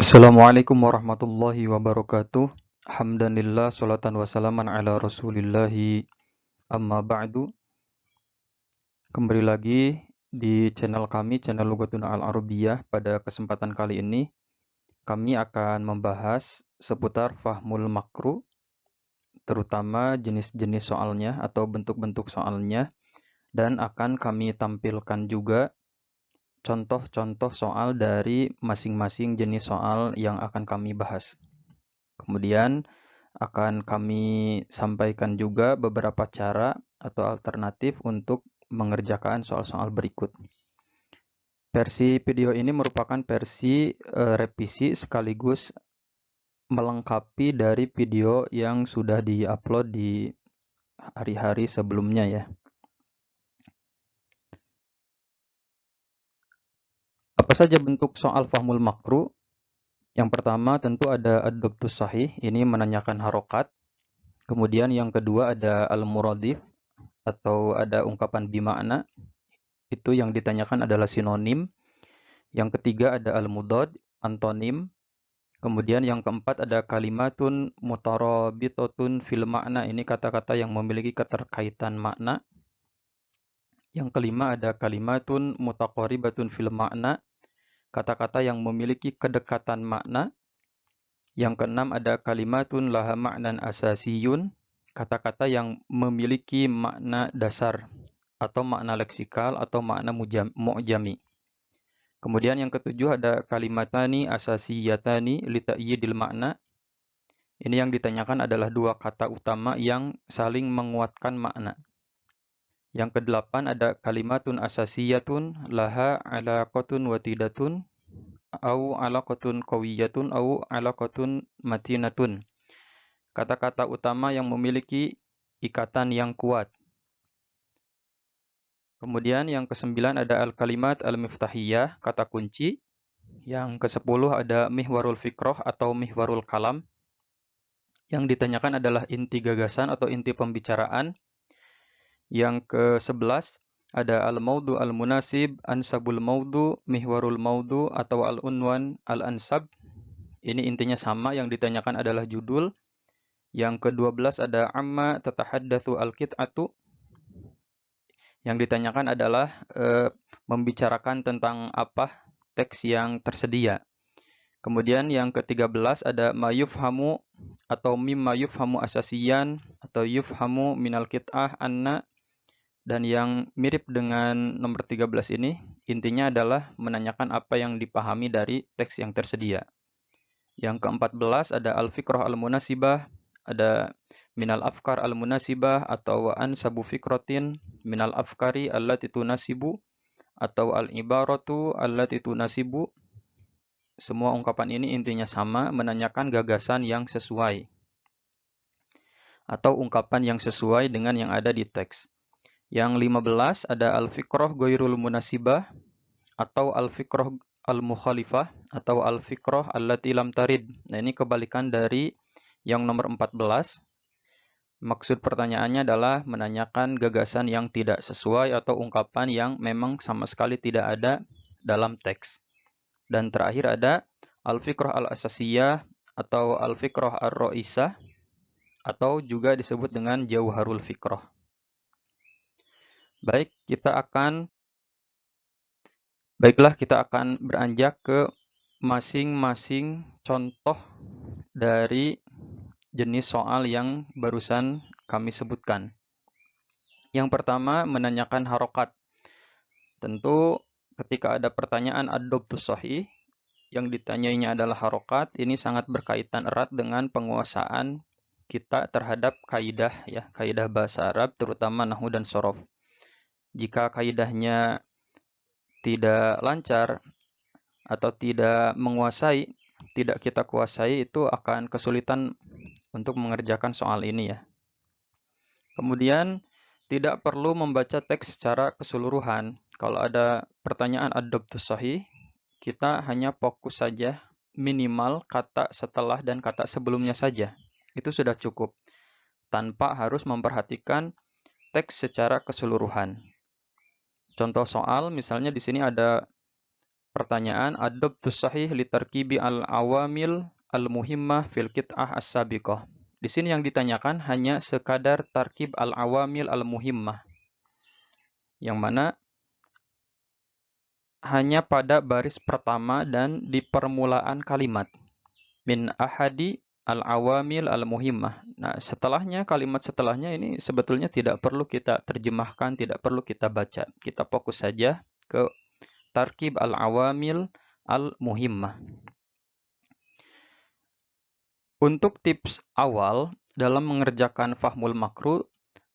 Assalamualaikum warahmatullahi wabarakatuh. Alhamdulillah, salatan wassalaman ala rasulillahi amma ba'du. Kembali lagi di channel kami, channel Lughatun Al-Arabiyah. Pada kesempatan kali ini, kami akan membahas seputar fahmul makru, terutama jenis-jenis soalnya atau bentuk-bentuk soalnya, dan akan kami tampilkan juga contoh-contoh soal dari masing-masing jenis soal yang akan kami bahas. Kemudian akan kami sampaikan juga beberapa cara atau alternatif untuk mengerjakan soal-soal berikut. Versi video ini merupakan versi revisi sekaligus melengkapi dari video yang sudah di-upload di hari-hari sebelumnya ya. Apa saja bentuk soal fahmul makru? Yang pertama tentu ada ad-dabtus sahih, ini menanyakan harokat. Kemudian yang kedua ada al-muradif atau ada ungkapan bimakna. Itu yang ditanyakan adalah sinonim. Yang ketiga ada al-mudhad, antonim. Kemudian yang keempat ada kalimatun mutarabitatun fil makna. Ini kata-kata yang memiliki keterkaitan makna. Yang kelima ada kalimatun mutaqaribatun fil makna. Kata-kata yang memiliki kedekatan makna. Yang keenam ada kalimatun laha ma'nan asasiyun. Kata-kata yang memiliki makna dasar atau makna leksikal atau makna mu'jami. Kemudian yang ketujuh ada kalimatani asasiyatani li ta'yidil makna. Ini yang ditanyakan adalah dua kata utama yang saling menguatkan makna. Yang kedelapan ada kalimatun asasiyatun laha alaqatun watidatun au alaqatun qawiyatun au alaqatun matinatun. Kata-kata utama yang memiliki ikatan yang kuat. Kemudian yang kesembilan ada al-kalimat al-miftahiyah, kata kunci. Yang ke-10 ada mihwarul fikroh atau mihwarul kalam. Yang ditanyakan adalah inti gagasan atau inti pembicaraan. Yang ke-11 ada al-maudu al-munasib, ansabul maudu, mihwarul maudu atau al-unwan al-ansab. Ini intinya sama, yang ditanyakan adalah judul. Yang ke-12 ada amma tatahaddatsu al-qit'atu. Yang ditanyakan adalah membicarakan tentang apa teks yang tersedia. Kemudian yang ke-13 ada mayufhamu atau mimma yufhamu asasiyan atau yufhamu minal qit'ah anna. Dan yang mirip dengan nomor 13 ini, intinya adalah menanyakan apa yang dipahami dari teks yang tersedia. Yang ke-14 ada al-fikrah al-munasibah, ada minal afkar al-munasibah atau ansabu fikratin minal afkari allati tunasibu atau al-ibaratu allati tunasibu. Semua ungkapan ini intinya sama, menanyakan gagasan yang sesuai atau ungkapan yang sesuai dengan yang ada di teks. Yang 15 ada al-fikrah ghairul munasibah atau al-fikrah al-mukhalifah atau al-fikrah allati lam tarid. Nah, ini kebalikan dari yang nomor 14. Maksud pertanyaannya adalah menanyakan gagasan yang tidak sesuai atau ungkapan yang memang sama sekali tidak ada dalam teks. Dan terakhir ada al-fikrah al-asasiyah atau al-fikrah ar-ra'isah atau juga disebut dengan jauharul fikrah. Baiklah, kita akan beranjak ke masing-masing contoh dari jenis soal yang barusan kami sebutkan. Yang pertama, menanyakan harokat. Tentu ketika ada pertanyaan ad-dabtus shahih, yang ditanyainya adalah harokat, ini sangat berkaitan erat dengan penguasaan kita terhadap kaidah ya, kaidah bahasa Arab, terutama nahwu dan shorof. Jika kaidahnya tidak lancar atau tidak menguasai, tidak kita kuasai, itu akan kesulitan untuk mengerjakan soal ini ya. Kemudian tidak perlu membaca teks secara keseluruhan. Kalau ada pertanyaan ad-dabtus shahih, kita hanya fokus saja minimal kata setelah dan kata sebelumnya saja. Itu sudah cukup, tanpa harus memperhatikan teks secara keseluruhan. Contoh soal, misalnya di sini ada pertanyaan ad-dabtus sahih li tarkibi al-awamil al-muhimmah fil qit'ah as-sabiqah. Di sini yang ditanyakan hanya sekadar tarkib al-awamil al-muhimmah, yang mana hanya pada baris pertama dan di permulaan kalimat. Min ahadi al-awamil al-muhimmah. Nah, setelahnya, kalimat setelahnya ini sebetulnya tidak perlu kita terjemahkan, tidak perlu kita baca. Kita fokus saja ke tarkib al-awamil al-muhimmah. Untuk tips awal dalam mengerjakan fahmul makruh,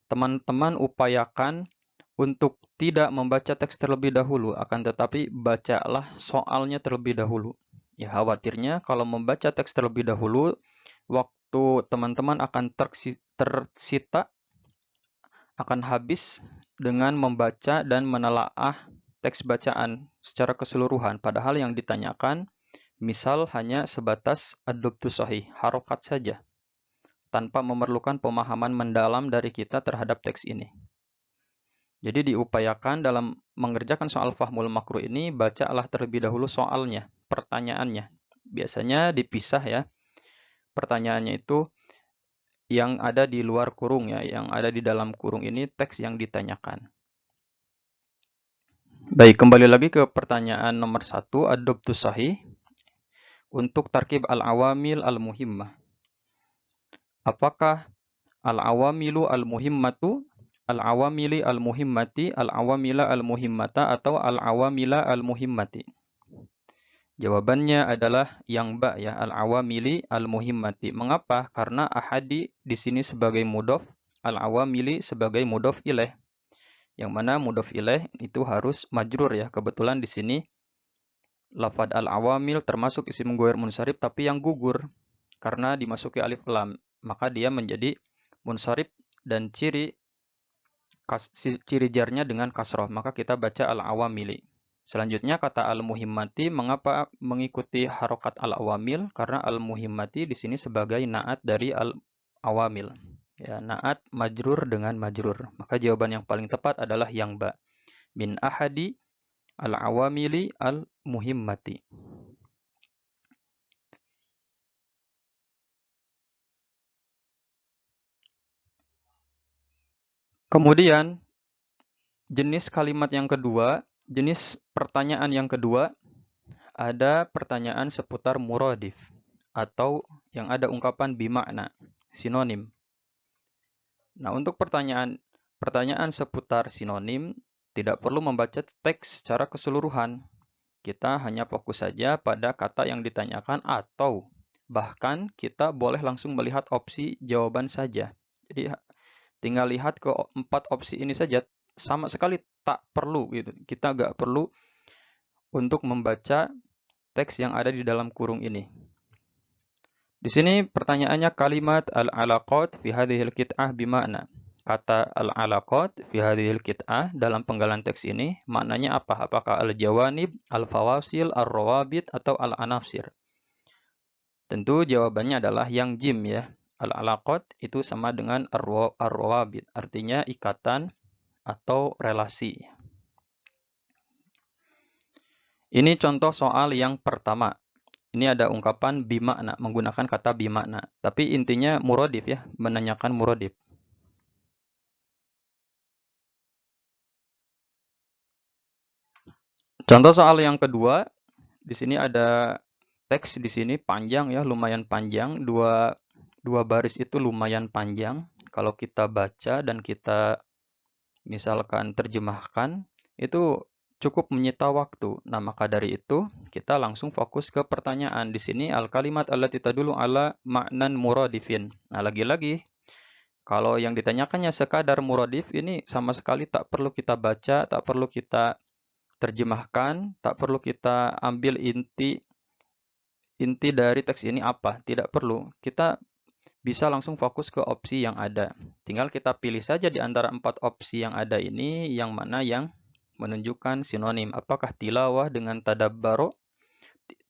teman-teman upayakan untuk tidak membaca teks terlebih dahulu, akan tetapi bacalah soalnya terlebih dahulu. Ya, khawatirnya kalau membaca teks terlebih dahulu, waktu teman-teman akan tersita, akan habis dengan membaca dan menelaah teks bacaan secara keseluruhan. Padahal yang ditanyakan misal hanya sebatas ad-dabtus sahih, harokat saja, tanpa memerlukan pemahaman mendalam dari kita terhadap teks ini. Jadi diupayakan dalam mengerjakan soal fahmul makruh ini, bacalah terlebih dahulu soalnya, pertanyaannya. Biasanya dipisah ya, pertanyaannya itu yang ada di luar kurung ya, yang ada di dalam kurung ini teks yang ditanyakan. Baik, kembali lagi ke pertanyaan nomor 1, ad-dabtus sahih. Untuk tarkib al-awamil al-muhimmah. Apakah al-awamilu al-muhimmatu, al-awamili al-muhimmati, al-awamila al-muhimmata, atau al-awamila al-muhimmati? Jawabannya adalah yang ba ya, al-awamili al-muhimmati. Mengapa? Karena ahadi di sini sebagai mudhof, al-awamili sebagai mudhof ilaih. Yang mana mudhof ilaih itu harus majrur ya. Kebetulan di sini lafad al-awamil termasuk isim ghair munsharif tapi yang gugur karena dimasuki alif lam, maka dia menjadi munsharif dan ciri jarnya dengan kasroh, maka kita baca al-awamili. Selanjutnya kata al-muhimmati, mengapa mengikuti harokat al-awamil? Karena al-muhimmati di sini sebagai naat dari al-awamil. Ya, naat majrur dengan majrur. Maka jawaban yang paling tepat adalah yang ba. Min ahadi al-awamili al-muhimmati. Kemudian, jenis kalimat yang kedua, jenis pertanyaan yang kedua, ada pertanyaan seputar muradif atau yang ada ungkapan bimakna, sinonim. Nah, untuk pertanyaan seputar sinonim, tidak perlu membaca teks secara keseluruhan. Kita hanya fokus saja pada kata yang ditanyakan atau bahkan kita boleh langsung melihat opsi jawaban saja. Jadi tinggal lihat ke 4 opsi ini saja, sama sekali tak perlu gitu. Kita nggak perlu untuk membaca teks yang ada di dalam kurung ini. Di sini pertanyaannya kalimat al-alaqat fi hadhil qit'ah bimakna. Kata al-alaqat fi hadhil qit'ah dalam penggalan teks ini maknanya apa? Apakah al-jawanib, al-fawasil, ar-rawabit atau al-anafsir? Tentu jawabannya adalah yang jim ya. Al-alaqat itu sama dengan ar-rawabit, artinya ikatan atau relasi. Ini contoh soal yang pertama. Ini ada ungkapan bimakna, menggunakan kata bimakna. Tapi intinya muradif ya, menanyakan muradif. Contoh soal yang kedua, di sini ada teks di sini panjang ya, lumayan panjang. Dua baris itu lumayan panjang. Kalau kita baca dan kita misalkan terjemahkan, itu cukup menyita waktu. Nah, maka dari itu kita langsung fokus ke pertanyaan. Di sini al-kalimat allati tadullu ala ma'nan muradifin. Nah, lagi-lagi kalau yang ditanyakannya sekadar muradif ini sama sekali tak perlu kita baca, tak perlu kita terjemahkan, tak perlu kita ambil inti dari teks ini apa, tidak perlu. Kita bisa langsung fokus ke opsi yang ada. Tinggal kita pilih saja di antara 4 opsi yang ada ini, yang mana yang menunjukkan sinonim. Apakah tilawah dengan tadabbaro,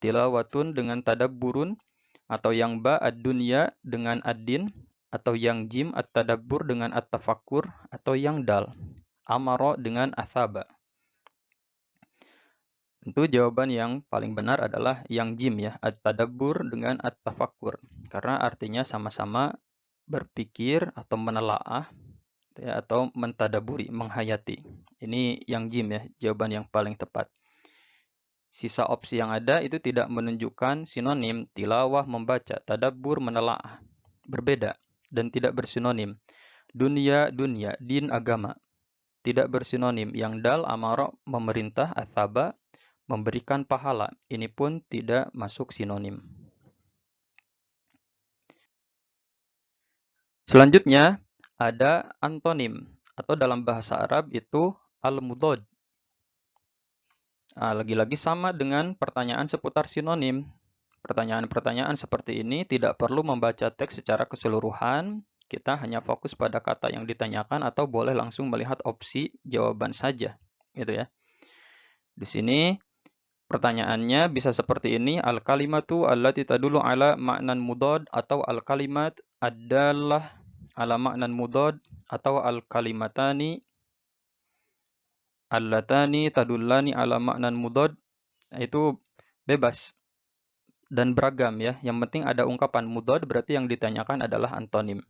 tilawatun dengan tadabburun, atau yang ba ad-dunya dengan ad-din, atau yang jim at-tadabbur dengan at-tafakkur, atau yang dal amaro dengan asaba. Tentu jawaban yang paling benar adalah yang jim ya, at-tadabbur dengan at-tafakkur. Karena artinya sama-sama berpikir atau menelaah ya, atau mentadaburi, menghayati. Ini yang jim ya, jawaban yang paling tepat. Sisa opsi yang ada itu tidak menunjukkan sinonim, tilawah membaca, tadabbur menelaah. Berbeda dan tidak bersinonim. Dunia, dunia, din agama. Tidak bersinonim. Yang dal amarah memerintah, athaba memberikan pahala. Ini pun tidak masuk sinonim. Selanjutnya ada antonim atau dalam bahasa Arab itu al-mudhad. Lagi-lagi sama dengan pertanyaan seputar sinonim. Pertanyaan-pertanyaan seperti ini tidak perlu membaca teks secara keseluruhan. Kita hanya fokus pada kata yang ditanyakan atau boleh langsung melihat opsi jawaban saja, gitu ya. Di sini pertanyaannya bisa seperti ini, al-kalimatu allati tadullu ala ma'nan mudhad atau al-kalimat adalah ala ma'nan mudhad atau al-kalimatani allatani tadullani ala ma'nan mudhad. Itu bebas dan beragam ya. Yang penting ada ungkapan mudhad berarti yang ditanyakan adalah antonim.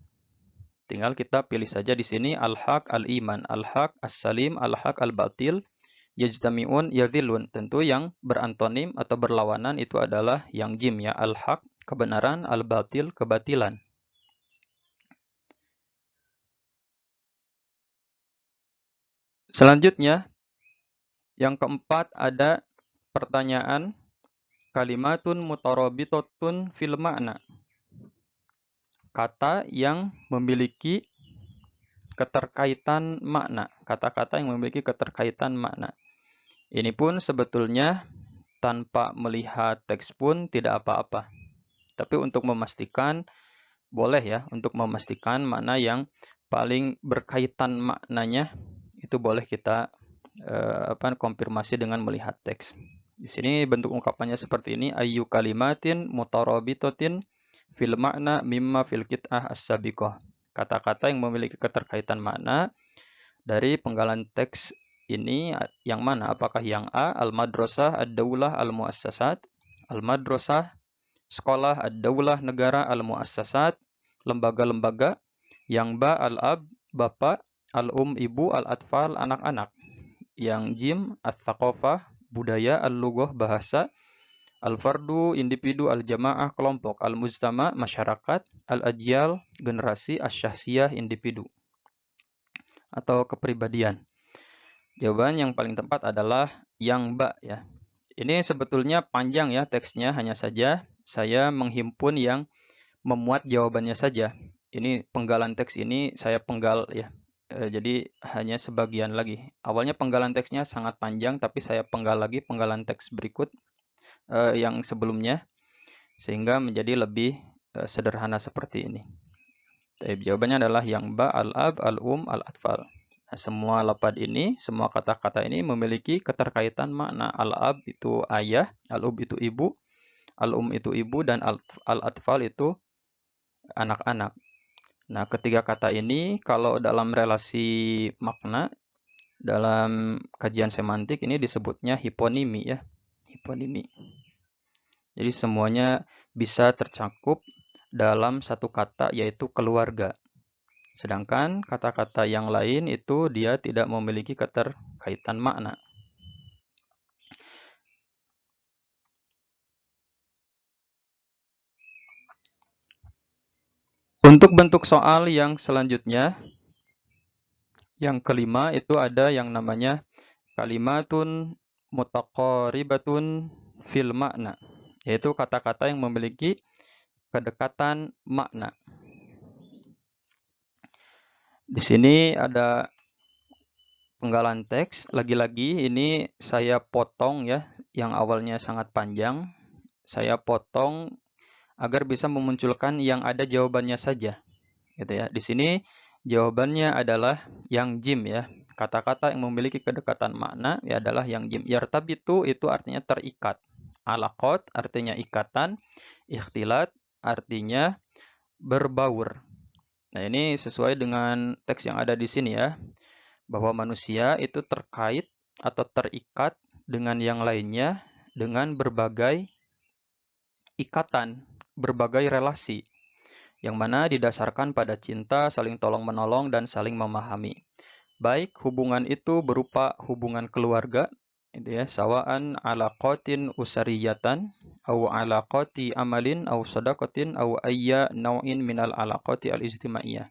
Tinggal kita pilih saja di sini al-haq al-iman, al-haq as-salim, al-haq al-batil, yajtami'un yadhillun. Tentu yang berantonim atau berlawanan itu adalah yang jim ya, al-haq kebenaran, al-batil kebatilan. Selanjutnya yang keempat ada pertanyaan kalimatun mutarabitatun fil ma'na. Kata yang memiliki keterkaitan makna, kata-kata yang memiliki keterkaitan makna. Ini pun sebetulnya tanpa melihat teks pun tidak apa-apa. Tapi untuk memastikan, boleh ya, untuk memastikan mana yang paling berkaitan maknanya, itu boleh kita konfirmasi dengan melihat teks. Di sini bentuk ungkapannya seperti ini, ayyu kalimatin mutarabitatin fil makna mimma fil qit'ah as-sabiqah. Kata-kata yang memiliki keterkaitan makna dari penggalan teks ini yang mana? Apakah yang A, al-madrasah, ad-daulah, al-muassasat, al-madrasah, sekolah, ad-daulah, negara, al-muassasat, lembaga-lembaga, yang ba, al-ab, bapak, al-um, ibu, al-atfal, anak-anak, yang jim, al-thaqafah, budaya, al-lughah, bahasa, al-fardu, individu, al-jamaah, kelompok, al-mujtama, masyarakat, al-ajyal, generasi, asy-syahsiyah, individu, atau kepribadian. Jawaban yang paling tepat adalah yang ba ya. Ini sebetulnya panjang ya teksnya, hanya saja saya menghimpun yang memuat jawabannya saja. Ini penggalan teks ini saya penggal ya. Jadi hanya sebagian lagi. Awalnya penggalan teksnya sangat panjang, tapi saya penggal lagi penggalan teks berikut yang sebelumnya, sehingga menjadi lebih sederhana seperti ini. Jawabannya adalah yang ba, al-ab, al-um, al-atfal. Nah, semua lafaz ini, semua kata-kata ini memiliki keterkaitan makna. Al-ab itu ayah, al-ub itu ibu, al-um itu ibu, dan al-atfal itu anak-anak. Nah, ketiga kata ini kalau dalam relasi makna, dalam kajian semantik ini disebutnya hiponimi ya. Hiponimi. Jadi semuanya bisa tercakup dalam satu kata yaitu keluarga. Sedangkan kata-kata yang lain itu dia tidak memiliki keterkaitan makna. Untuk bentuk soal yang selanjutnya, yang kelima itu ada yang namanya kalimatun mutaqaribatun fil makna, yaitu kata-kata yang memiliki kedekatan makna. Di sini ada penggalan teks, lagi-lagi ini saya potong ya, yang awalnya sangat panjang, saya potong agar bisa memunculkan yang ada jawabannya saja. Gitu ya. Di sini jawabannya adalah yang jim ya. Kata-kata yang memiliki kedekatan makna ya adalah yang jim. Yartabitu itu artinya terikat. Alaqat artinya ikatan. Ikhtilat artinya berbaur. Nah, ini sesuai dengan teks yang ada di sini ya. Bahwa manusia itu terkait atau terikat dengan yang lainnya dengan berbagai ikatan, berbagai relasi, yang mana didasarkan pada cinta, saling tolong-menolong, dan saling memahami. Baik hubungan itu berupa hubungan keluarga, itu ya, sawaan alaqatin usariyatan, au alaqati amalin, au sadaqatin, au ayya naw'in minal alaqati al-ijtimaiyah.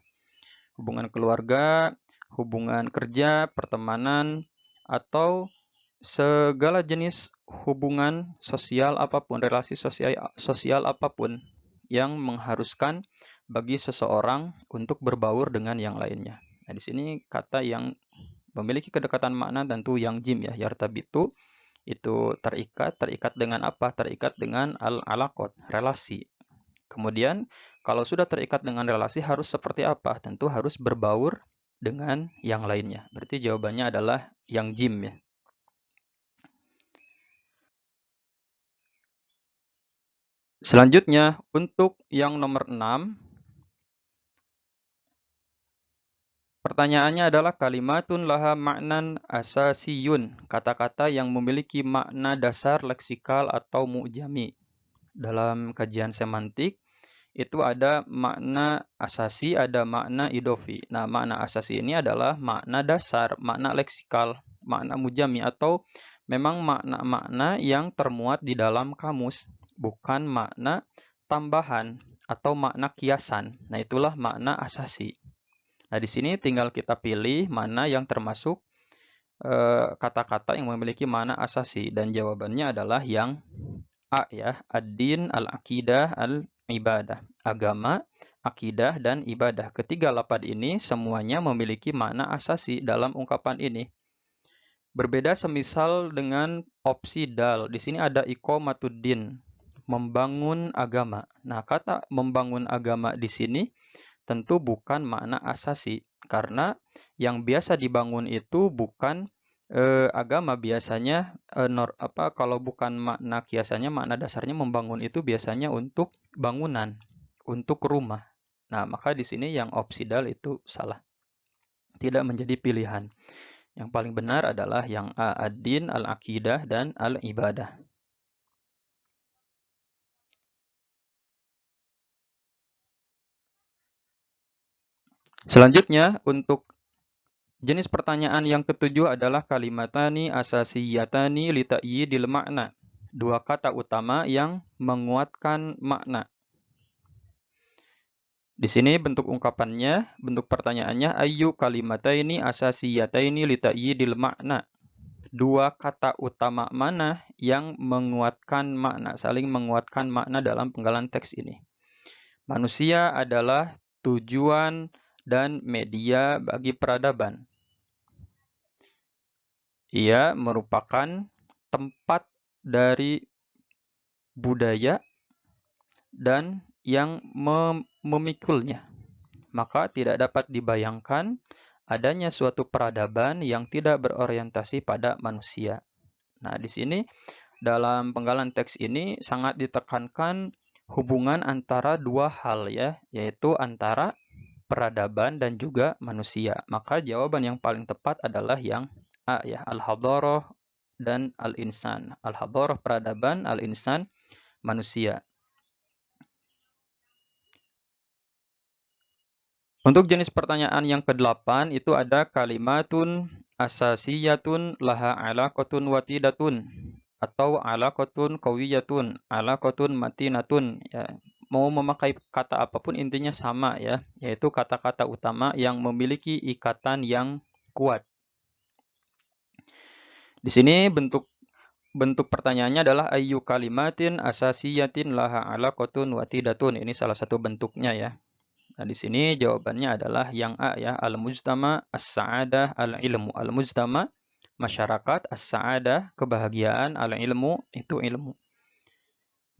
Hubungan keluarga, hubungan kerja, pertemanan, atau segala jenis hubungan sosial apapun, relasi sosial apapun yang mengharuskan bagi seseorang untuk berbaur dengan yang lainnya. Nah, di sini kata yang memiliki kedekatan makna tentu yang jim ya, yartabitu, itu terikat dengan apa? Terikat dengan al-alaqat, relasi. Kemudian kalau sudah terikat dengan relasi harus seperti apa? Tentu harus berbaur dengan yang lainnya. Berarti jawabannya adalah yang jim ya. Selanjutnya, untuk yang nomor 6, pertanyaannya adalah kalimatun laha maknan asasiyun, kata-kata yang memiliki makna dasar leksikal atau mu'jami. Dalam kajian semantik, itu ada makna asasi, ada makna idofi. Nah, makna asasi ini adalah makna dasar, makna leksikal, makna mu'jami, atau memang makna-makna yang termuat di dalam kamus, bukan makna tambahan atau makna kiasan. Nah, itulah makna asasi. Nah, di sini tinggal kita pilih mana yang termasuk kata-kata yang memiliki makna asasi, dan jawabannya adalah yang A ya, ad-din, al-aqidah, al-ibadah. Agama, akidah, dan ibadah. Ketiga lapad ini semuanya memiliki makna asasi dalam ungkapan ini. Berbeda semisal dengan opsi dal. Di sini ada iqamatuddin, membangun agama. Nah, kata membangun agama di sini tentu bukan makna asasi, karena yang biasa dibangun itu bukan agama. Biasanya kalau bukan makna kiasannya, makna dasarnya membangun itu biasanya untuk bangunan, untuk rumah. Nah, maka di sini yang opsi dal itu salah, tidak menjadi pilihan. Yang paling benar adalah yang A, ad-din, al-aqidah, dan al-ibadah. Selanjutnya, untuk jenis pertanyaan yang ketujuh adalah kalimatani asasiyatani li ta'yidil makna. Dua kata utama yang menguatkan makna. Di sini bentuk ungkapannya, bentuk pertanyaannya, ayyu kalimataini asasiyataini li ta'yidil makna. Dua kata utama mana yang menguatkan makna, saling menguatkan makna dalam penggalan teks ini. Manusia adalah tujuan dan media bagi peradaban. Ia merupakan tempat dari budaya dan yang memikulnya. Maka tidak dapat dibayangkan adanya suatu peradaban yang tidak berorientasi pada manusia. Nah, di sini dalam penggalan teks ini sangat ditekankan hubungan antara dua hal ya, yaitu antara peradaban dan juga manusia. Maka jawaban yang paling tepat adalah yang A ya, al-hadarah dan al-insan. Al-hadarah peradaban, al-insan manusia. Untuk jenis pertanyaan yang ke-8 itu ada kalimatun asasiyatun laha alaqatun watidatun atau alaqatun qawiyatun, alaqatun matinatun ya. Mau memakai kata apapun intinya sama ya, yaitu kata-kata utama yang memiliki ikatan yang kuat. Di sini bentuk pertanyaannya adalah ayyu kalimatin asasiyatin laha alaqatun watidatun. Ini salah satu bentuknya ya. Nah, di sini jawabannya adalah yang A ya, al-mujtama, as-sa'adah, al-ilmu. Al-mujtama, masyarakat, as-sa'adah, kebahagiaan, al-ilmu, itu ilmu.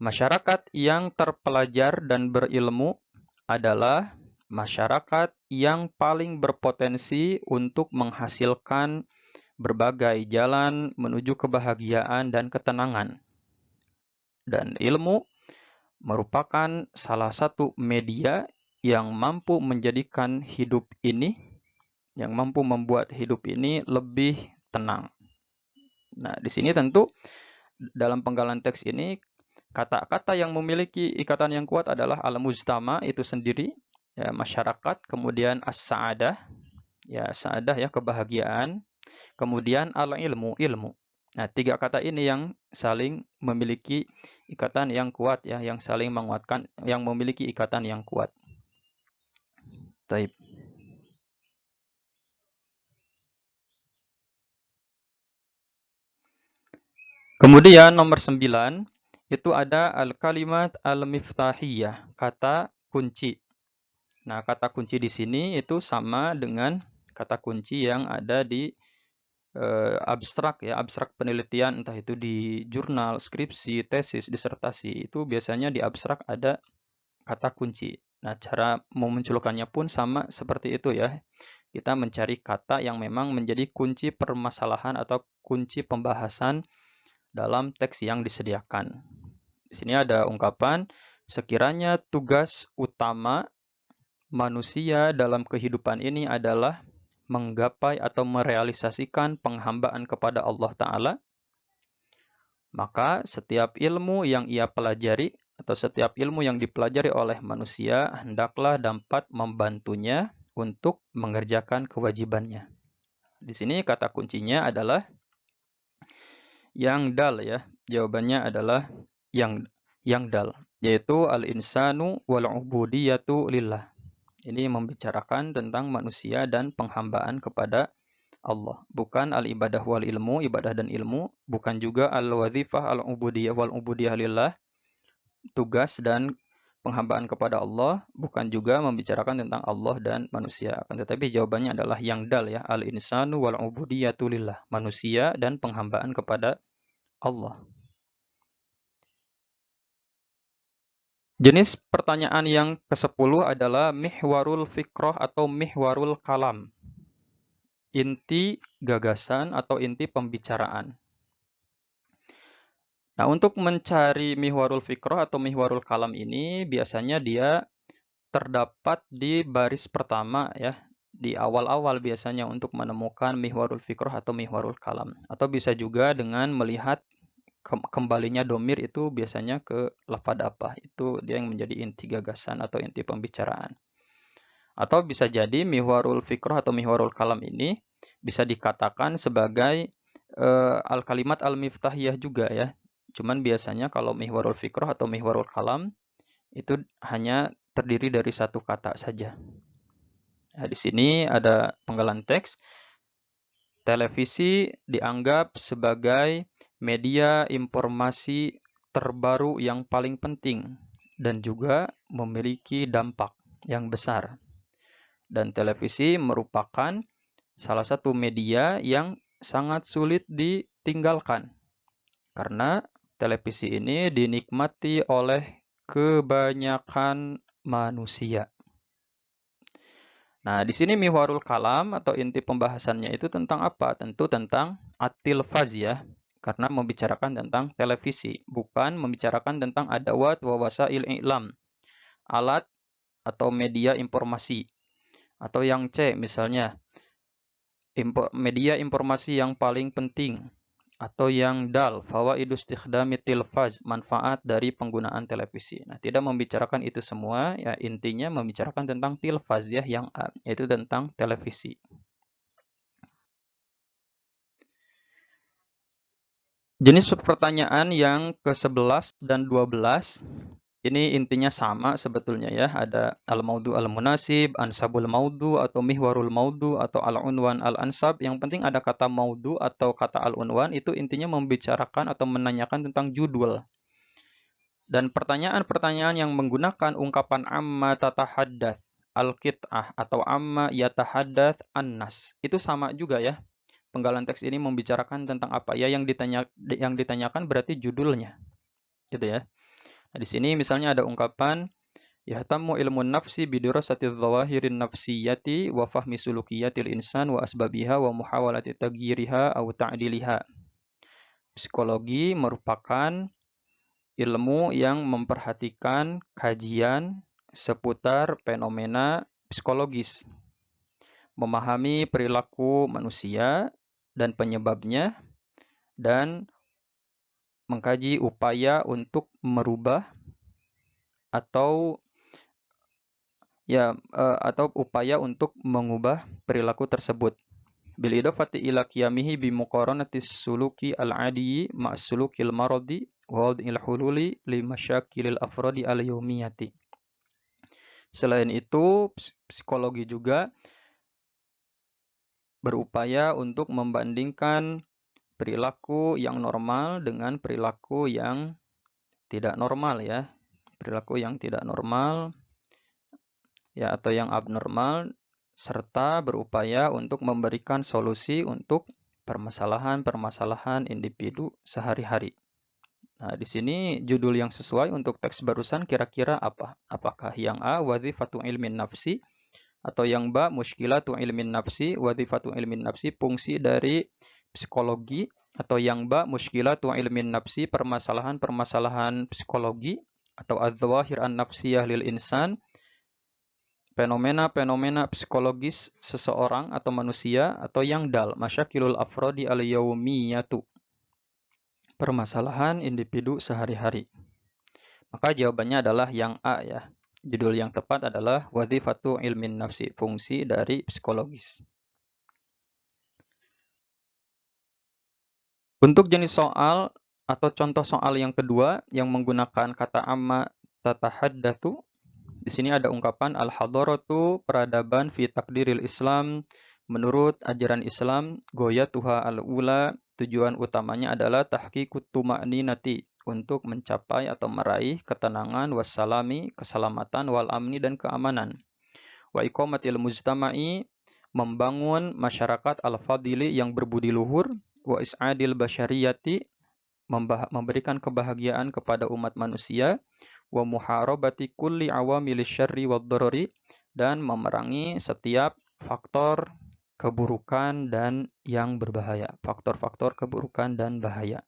Masyarakat yang terpelajar dan berilmu adalah masyarakat yang paling berpotensi untuk menghasilkan berbagai jalan menuju kebahagiaan dan ketenangan. Dan ilmu merupakan salah satu media yang mampu menjadikan hidup ini, yang mampu membuat hidup ini lebih tenang. Nah, di sini tentu dalam penggalan teks ini kata-kata yang memiliki ikatan yang kuat adalah al-mujtama itu sendiri, ya masyarakat, kemudian as-sa'adah, ya sa'adah ya kebahagiaan, kemudian al-ilmu, ilmu. Nah, tiga kata ini yang saling memiliki ikatan yang kuat ya, yang saling menguatkan, yang memiliki ikatan yang kuat. Taib. Kemudian nomor 9 itu ada al-kalimat al-miftahiyah, kata kunci. Nah, kata kunci di sini itu sama dengan kata kunci yang ada di abstrak ya, abstrak penelitian entah itu di jurnal, skripsi, tesis, disertasi. Itu biasanya di abstrak ada kata kunci. Nah, cara memunculkannya pun sama seperti itu ya. Kita mencari kata yang memang menjadi kunci permasalahan atau kunci pembahasan dalam teks yang disediakan. Di sini ada ungkapan, sekiranya tugas utama manusia dalam kehidupan ini adalah menggapai atau merealisasikan penghambaan kepada Allah Ta'ala, maka setiap ilmu yang ia pelajari atau setiap ilmu yang dipelajari oleh manusia hendaklah dapat membantunya untuk mengerjakan kewajibannya. Di sini kata kuncinya adalah yang dal ya. Jawabannya adalah yang dal, yaitu al-insanu wal ubudiyatu lillah. Ini membicarakan tentang manusia dan penghambaan kepada Allah. Bukan al-ibadah wal ilmu, ibadah dan ilmu. Bukan juga al-wazifah al-ubudiyah wal ubudiyah lillah, tugas dan penghambaan kepada Allah. Bukan juga membicarakan tentang Allah dan manusia. Tetapi jawabannya adalah yang dal ya. Al-insanu wal ubudiyatu lillah. Manusia dan penghambaan kepada Allah. Jenis pertanyaan yang ke-10 adalah mihwarul fikroh atau mihwarul kalam. Inti gagasan atau inti pembicaraan. Nah, untuk mencari mihwarul fikroh atau mihwarul kalam ini, biasanya dia terdapat di baris pertama ya. Di awal-awal biasanya untuk menemukan mihwarul fikroh atau mihwarul kalam. Atau bisa juga dengan melihat kembalinya domir itu biasanya ke lafad apa. Itu dia yang menjadi inti gagasan atau inti pembicaraan. Atau bisa jadi mihwarul fikroh atau mihwarul kalam ini bisa dikatakan sebagai al-kalimat al-miftahiyah juga ya. Cuman biasanya kalau mihwarul fikroh atau mihwarul kalam itu hanya terdiri dari satu kata saja. Nah, di sini ada penggalan teks. Televisi dianggap sebagai media informasi terbaru yang paling penting dan juga memiliki dampak yang besar. Dan televisi merupakan salah satu media yang sangat sulit ditinggalkan. Karena televisi ini dinikmati oleh kebanyakan manusia. Nah, di sini mihwarul kalam atau inti pembahasannya itu tentang apa? Tentu tentang at-tilfaz ya. Karena membicarakan tentang televisi, bukan membicarakan tentang adawat wa wasail i'lam, alat atau media informasi. Atau yang C misalnya, media informasi yang paling penting. Atau yang dal, fawaidu istikhdami tilfaz, manfaat dari penggunaan televisi. Nah, tidak membicarakan itu semua, ya intinya membicarakan tentang tilfaz ya, yang A, yaitu tentang televisi. Jenis pertanyaan yang ke-11 dan 12 ini intinya sama sebetulnya ya. Ada al-maudu al-munasib, ansabul maudu atau mihwarul maudu atau al-unwan al-ansab. Yang penting ada kata maudu atau kata al-unwan itu intinya membicarakan atau menanyakan tentang judul. Dan pertanyaan-pertanyaan yang menggunakan ungkapan amma tatahaddath al-qit'ah atau amma yatahaddath an-nas itu sama juga ya. Penggalan teks ini membicarakan tentang apa ya yang ditanyakan berarti judulnya. Gitu ya. Nah, di sini misalnya ada ungkapan yahtammu ilmun nafsi bidirasati dhawahirin nafsiyati wa fahmi sulukiyatil insan wa asbabiha wa muhawalati taghyiriha aw ta'diliha. Psikologi merupakan ilmu yang memperhatikan kajian seputar fenomena psikologis, memahami perilaku manusia dan penyebabnya, dan mengkaji upaya untuk merubah atau atau upaya untuk mengubah perilaku tersebut. Bil idafati ila qiyamihi bi muqaranatis suluki al-'adiyyi ma'as sulukil maradi wa wad'il hululi li masyakilil afradi al-yawmiyati. Selain itu, psikologi juga berupaya untuk membandingkan perilaku yang normal dengan perilaku yang tidak normal ya. Perilaku yang tidak normal ya atau yang abnormal serta berupaya untuk memberikan solusi untuk permasalahan-permasalahan individu sehari-hari. Nah, di sini judul yang sesuai untuk teks barusan kira-kira apa? Apakah yang A, wadhifatu ilmin nafsi, atau yang B, muskilatu ilmin nafsi, wadhifatu ilmin nafsi, fungsi dari psikologi, atau yang B, muskilatu ilmin nafsi, permasalahan-permasalahan psikologi, atau adzawahir an-nafsiyah lil insan, fenomena-fenomena psikologis seseorang atau manusia, atau yang dal, masyakilul afrodi al-yawmiyatu, permasalahan individu sehari-hari. Maka jawabannya adalah yang A ya. Judul yang tepat adalah wadhifatu ilmin nafsi, fungsi dari psikologis. Untuk jenis soal atau contoh soal yang kedua yang menggunakan kata amma tatahaddatsu, di sini ada ungkapan al-hadaratu peradaban fi takdiril Islam, menurut ajaran Islam goyatuha al-ula, tujuan utamanya adalah tahqiqut tuma'ninati, untuk mencapai atau meraih ketenangan, wassalami, keselamatan, wal amni, dan keamanan. Wa iqamatil mujtama'i, membangun masyarakat al-fadili yang berbudi luhur, wa is'adil basyariyati, memberikan kebahagiaan kepada umat manusia, wa muharabati kulli awamilis syarri wad dharari, dan memerangi setiap faktor keburukan dan yang berbahaya, faktor-faktor keburukan dan bahaya.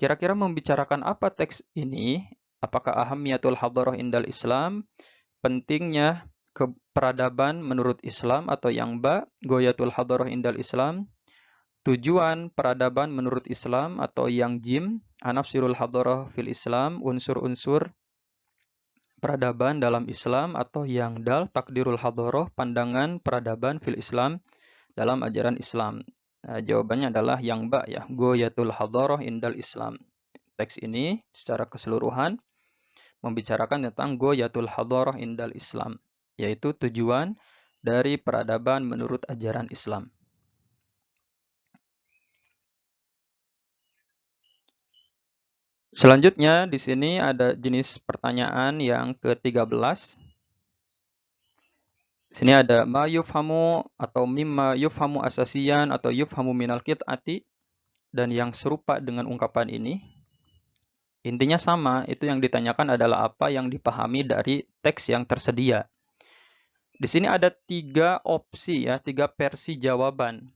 Kira-kira membicarakan apa teks ini? Apakah ahamiyatul hadarah indal Islam, pentingnya peradaban menurut Islam, atau yang B, goyatul hadarah indal Islam, tujuan peradaban menurut Islam, atau yang jim, anafsirul hadarah fil Islam, unsur-unsur peradaban dalam Islam, atau yang dal, takdirul hadarah, pandangan peradaban fil Islam, dalam ajaran Islam. Nah, jawabannya adalah yang B ya, goyatul hadarah indal Islam. Teks ini secara keseluruhan membicarakan tentang goyatul hadarah indal Islam, yaitu tujuan dari peradaban menurut ajaran Islam. Selanjutnya di sini ada jenis pertanyaan yang ke-13. Di sini ada ma yufhamu atau mimma yufhamu asasiyan atau yufhamu minal qit'ati, dan yang serupa dengan ungkapan ini. Intinya sama, itu yang ditanyakan adalah apa yang dipahami dari teks yang tersedia. Di sini ada 3 opsi ya, 3 versi jawaban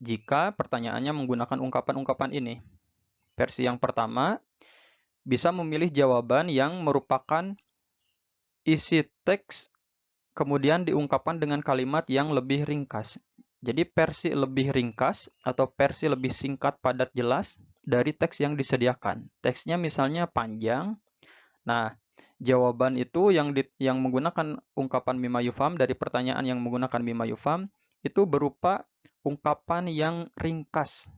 jika pertanyaannya menggunakan ungkapan-ungkapan ini. Versi yang pertama, bisa memilih jawaban yang merupakan isi teks kemudian diungkapkan dengan kalimat yang lebih ringkas. Jadi versi lebih ringkas atau versi lebih singkat, padat, jelas dari teks yang disediakan. Teksnya misalnya panjang. Nah, jawaban itu yang menggunakan ungkapan mimma yufham, dari pertanyaan yang menggunakan mimma yufham, itu berupa ungkapan yang ringkas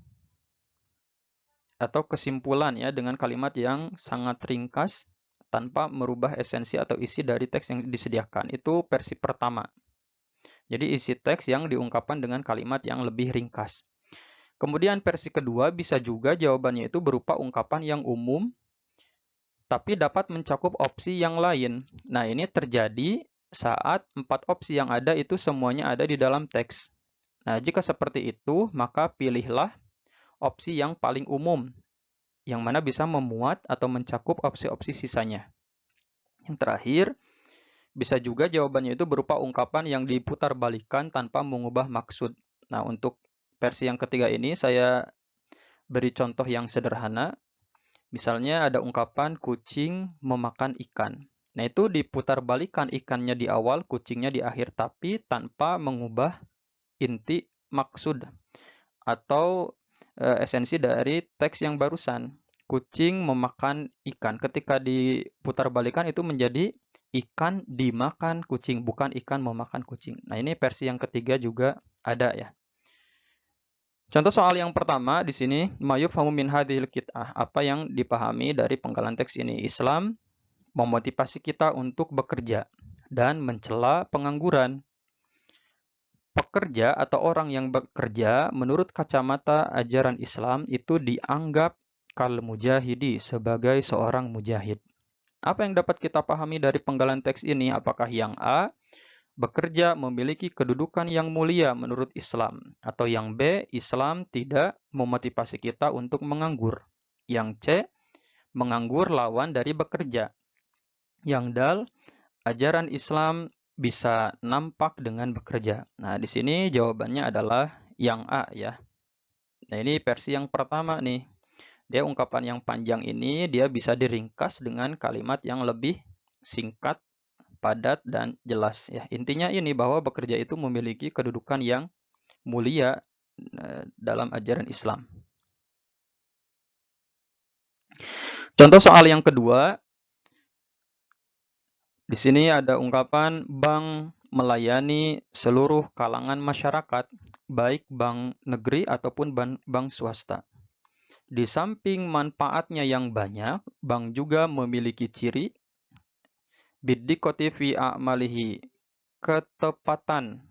atau kesimpulan ya, dengan kalimat yang sangat ringkas tanpa merubah esensi atau isi dari teks yang disediakan. Itu versi pertama. Jadi isi teks yang diungkapkan dengan kalimat yang lebih ringkas. Kemudian versi kedua bisa juga jawabannya itu berupa ungkapan yang umum tapi dapat mencakup opsi yang lain. Nah, ini terjadi saat 4 opsi yang ada itu semuanya ada di dalam teks. Nah, jika seperti itu, maka pilihlah opsi yang paling umum, yang mana bisa memuat atau mencakup opsi-opsi sisanya. Yang terakhir, bisa juga jawabannya itu berupa ungkapan yang diputarbalikkan tanpa mengubah maksud. Nah, untuk versi yang ketiga ini saya beri contoh yang sederhana. Misalnya ada ungkapan kucing memakan ikan. Nah, itu diputarbalikkan, ikannya di awal, kucingnya di akhir, tapi tanpa mengubah inti maksud. Atau esensi dari teks yang barusan. Kucing memakan ikan. Ketika diputar balikan itu menjadi ikan dimakan kucing, bukan ikan memakan kucing. Nah, ini versi yang ketiga juga ada ya. Contoh soal yang pertama di sini, mayufhamu min hadhil qit'ah. Apa yang dipahami dari penggalan teks ini? Islam memotivasi kita untuk bekerja dan mencela pengangguran. Pekerja atau orang yang bekerja menurut kacamata ajaran Islam itu dianggap kal mujahidi, sebagai seorang mujahid. Apa yang dapat kita pahami dari penggalan teks ini? Apakah yang A, bekerja memiliki kedudukan yang mulia menurut Islam, atau yang B, Islam tidak memotivasi kita untuk menganggur. Yang C, menganggur lawan dari bekerja. Yang dal, ajaran Islam bisa nampak dengan bekerja. Nah, di sini jawabannya adalah yang A ya. Nah, ini versi yang pertama nih. Dia ungkapan yang panjang ini dia bisa diringkas dengan kalimat yang lebih singkat, padat, dan jelas ya. Intinya ini bahwa bekerja itu memiliki kedudukan yang mulia dalam ajaran Islam. Contoh soal yang kedua, di sini ada ungkapan bank melayani seluruh kalangan masyarakat, baik bank negeri ataupun bank swasta. Di samping manfaatnya yang banyak, bank juga memiliki ciri biddiqati fi a'malihi, ketepatan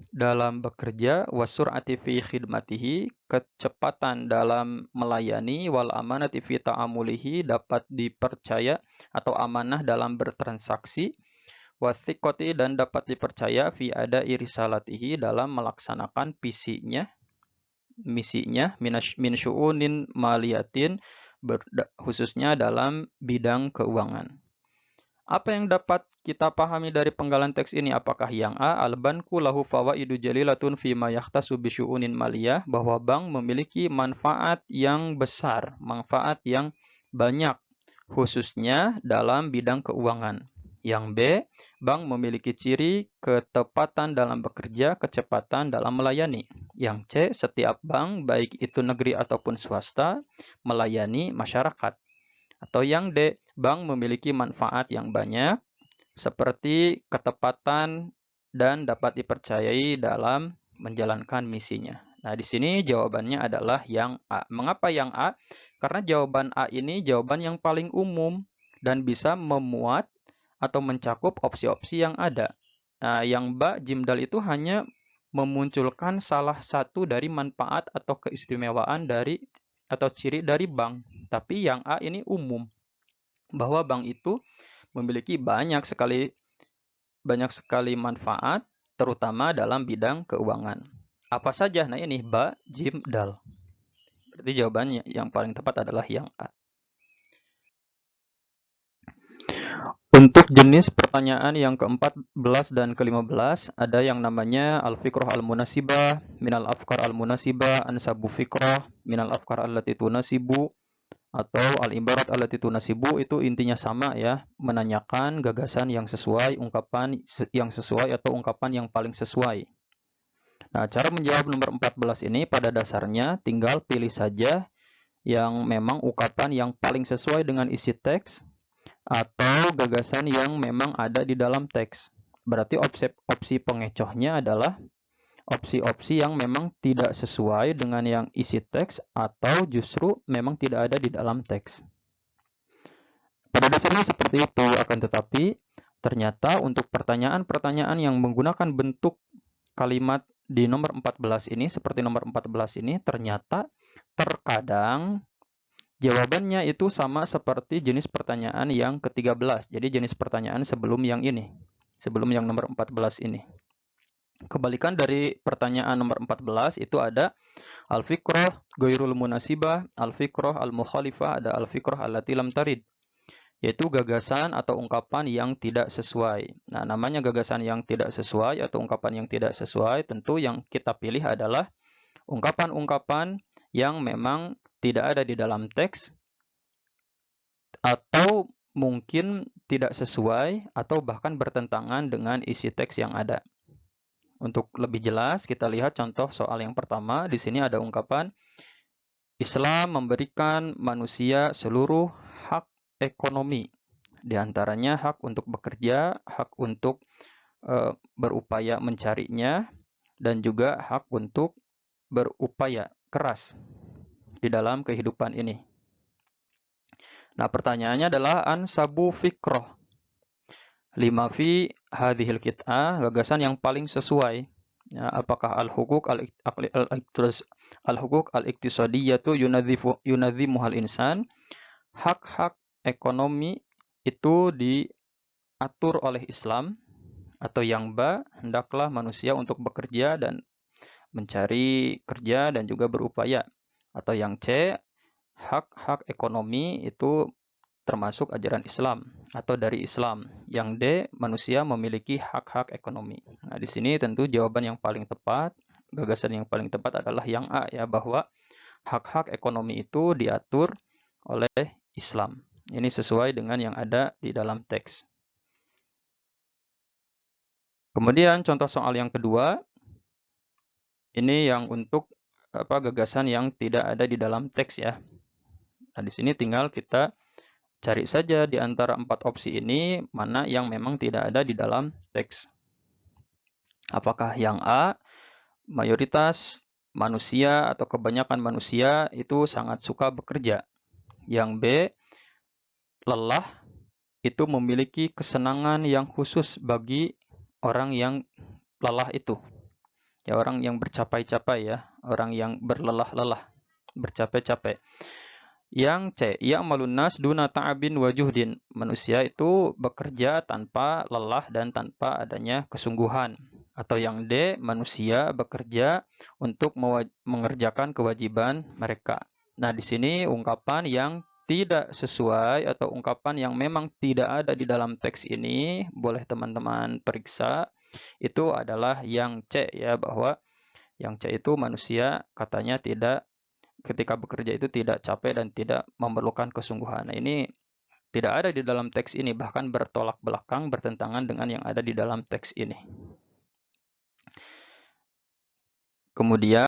dalam bekerja, wasur'ati fi khidmatihi, kecepatan dalam melayani, wal amanati fi ta'amulihi, dapat dipercaya atau amanah dalam bertransaksi, wathiqati, dan dapat dipercaya fi ada irisalatihi, dalam melaksanakan misinya min syu'unin maliyatin, khususnya dalam bidang keuangan. Apa yang dapat kita pahami dari penggalan teks ini? Apakah yang A, al-banku lahu fawaidu jalilatun fima yahtasu bisyu'unin maliyah, bahwa bank memiliki manfaat yang besar, manfaat yang banyak, khususnya dalam bidang keuangan. Yang B, bank memiliki ciri ketepatan dalam bekerja, kecepatan dalam melayani. Yang C, setiap bank, baik itu negeri ataupun swasta, melayani masyarakat. Atau yang D, bank memiliki manfaat yang banyak, seperti ketepatan dan dapat dipercayai dalam menjalankan misinya. Nah, di sini jawabannya adalah yang A. Mengapa yang A? Karena jawaban A ini jawaban yang paling umum dan bisa memuat atau mencakup opsi-opsi yang ada. Nah, yang B, Jimdal itu hanya memunculkan salah satu dari manfaat atau keistimewaan dari atau ciri dari bank. Tapi yang A ini umum, bahwa bank itu memiliki banyak sekali manfaat, terutama dalam bidang keuangan. Apa saja? Nah, ini Ba, Jim, Dal. Berarti jawabannya yang paling tepat adalah yang A. Untuk jenis pertanyaan yang ke-14 dan ke-15, ada yang namanya al-fikrah al-munasibah, minal afkar al-munasibah, ansabu fikrah, minal afkar allati tunasibu, atau al-ibarat allati tunasibu. Itu intinya sama ya, menanyakan gagasan yang sesuai, ungkapan yang sesuai, atau ungkapan yang paling sesuai. Nah, cara menjawab nomor 14 ini pada dasarnya tinggal pilih saja yang memang ungkapan yang paling sesuai dengan isi teks, atau gagasan yang memang ada di dalam teks. Berarti opsi pengecohnya adalah opsi-opsi yang memang tidak sesuai dengan yang isi teks, atau justru memang tidak ada di dalam teks. Pada dasarnya seperti itu, akan tetapi ternyata untuk pertanyaan-pertanyaan yang menggunakan bentuk kalimat di nomor 14 ini, seperti nomor 14 ini, ternyata terkadang jawabannya itu sama seperti jenis pertanyaan yang ke-13. Jadi jenis pertanyaan sebelum yang ini, sebelum yang nomor 14 ini. Kebalikan dari pertanyaan nomor 14 itu ada al-fikrah ghairul munasibah, al-fikrah al-mukhalifah, ada al-fikrah allati lam tarid, yaitu gagasan atau ungkapan yang tidak sesuai. Nah, namanya gagasan yang tidak sesuai atau ungkapan yang tidak sesuai, tentu yang kita pilih adalah ungkapan-ungkapan yang memang tidak ada di dalam teks, atau mungkin tidak sesuai, atau bahkan bertentangan dengan isi teks yang ada. Untuk lebih jelas, kita lihat contoh soal yang pertama. Di sini ada ungkapan Islam memberikan manusia seluruh hak ekonomi, di antaranya hak untuk bekerja, hak untuk berupaya mencarinya, dan juga hak untuk berupaya keras di dalam kehidupan ini. Nah, pertanyaannya adalah ansabu fikroh. 5 fi hadhil kit'ah, gagasan yang paling sesuai. Ya, apakah al-hukuk al-iktisadiyatu yunadzimuhal insan? Hak-hak ekonomi itu diatur oleh Islam, atau yang ba, hendaklah manusia untuk bekerja dan mencari kerja dan juga berupaya. Atau yang C, hak-hak ekonomi itu termasuk ajaran Islam atau dari Islam. Yang D, manusia memiliki hak-hak ekonomi. Nah, di sini tentu jawaban yang paling tepat, gagasan yang paling tepat adalah yang A, ya, bahwa hak-hak ekonomi itu diatur oleh Islam. Ini sesuai dengan yang ada di dalam teks. Kemudian contoh soal yang kedua, ini yang untuk gagasan yang tidak ada di dalam teks, ya. Nah, di sini tinggal kita cari saja di antara 4 opsi ini mana yang memang tidak ada di dalam teks. Apakah yang A, mayoritas manusia atau kebanyakan manusia itu sangat suka bekerja. Yang B, lelah itu memiliki kesenangan yang khusus bagi orang yang lelah itu. Ya, orang yang bercapai-capai, ya, orang yang berlelah-lelah, bercapek-capek. Yang C, ya'malun nas duna ta'abin wa juhdin. Manusia itu bekerja tanpa lelah dan tanpa adanya kesungguhan. Atau yang D, manusia bekerja untuk mengerjakan kewajiban mereka. Nah, di sini ungkapan yang tidak sesuai atau ungkapan yang memang tidak ada di dalam teks ini, boleh teman-teman periksa, itu adalah yang C, ya, bahwa yang C itu manusia katanya ketika bekerja itu tidak capek dan tidak memerlukan kesungguhan. Nah, ini tidak ada di dalam teks ini, bahkan bertolak belakang, bertentangan dengan yang ada di dalam teks ini. Kemudian,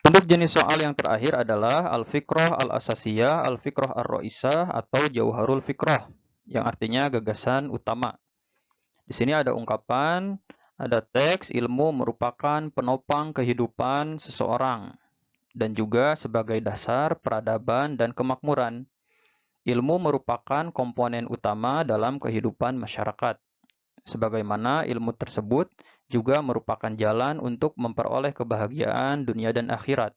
untuk jenis soal yang terakhir adalah al-fikrah al-asasiyah, al-fikrah ar-ra'isah, atau jauharul fikrah, yang artinya gagasan utama. Di sini ada ungkapan, ada teks, ilmu merupakan penopang kehidupan seseorang dan juga sebagai dasar peradaban dan kemakmuran. Ilmu merupakan komponen utama dalam kehidupan masyarakat. Sebagaimana ilmu tersebut juga merupakan jalan untuk memperoleh kebahagiaan dunia dan akhirat.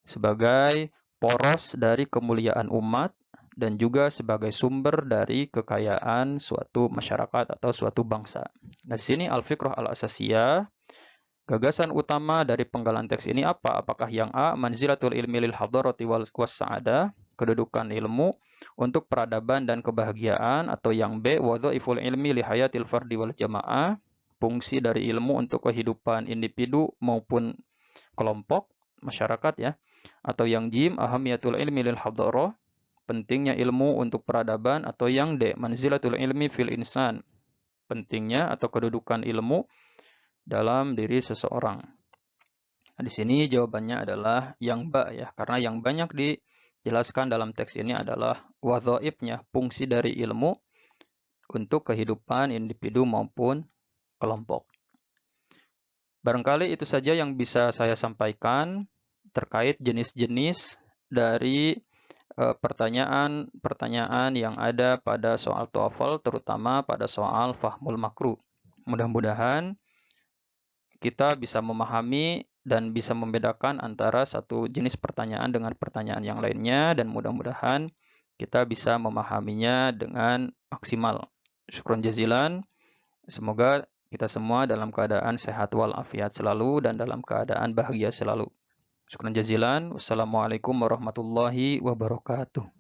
Sebagai poros dari kemuliaan umat dan juga sebagai sumber dari kekayaan suatu masyarakat atau suatu bangsa. Nah, di sini al-fikrah al-asasiyah, gagasan utama dari penggalan teks ini apa? Apakah yang A, manzilatul ilmi lil hadarati was sa'adah, kedudukan ilmu untuk peradaban dan kebahagiaan, atau yang B, wadhaiful ilmi li hayatil fardi wal jamaah, fungsi dari ilmu untuk kehidupan individu maupun kelompok masyarakat, ya. Atau yang Jim, ahamiyatul ilmi lil hadarah, pentingnya ilmu untuk peradaban, atau yang D, manzilatul ilmi fil insan, pentingnya atau kedudukan ilmu dalam diri seseorang. Nah, di sini jawabannya adalah yang ba, ya, karena yang banyak dijelaskan dalam teks ini adalah wadhaifnya, fungsi dari ilmu untuk kehidupan individu maupun kelompok. Barangkali itu saja yang bisa saya sampaikan terkait jenis-jenis dari pertanyaan-pertanyaan yang ada pada soal TOEFL, terutama pada soal fahmul makruh. Mudah-mudahan kita bisa memahami dan bisa membedakan antara satu jenis pertanyaan dengan pertanyaan yang lainnya, dan mudah-mudahan kita bisa memahaminya dengan maksimal. Syukron jazilan. Semoga kita semua dalam keadaan sehat walafiat selalu dan dalam keadaan bahagia selalu. Syukron jazilan. Wassalamualaikum warahmatullahi wabarakatuh.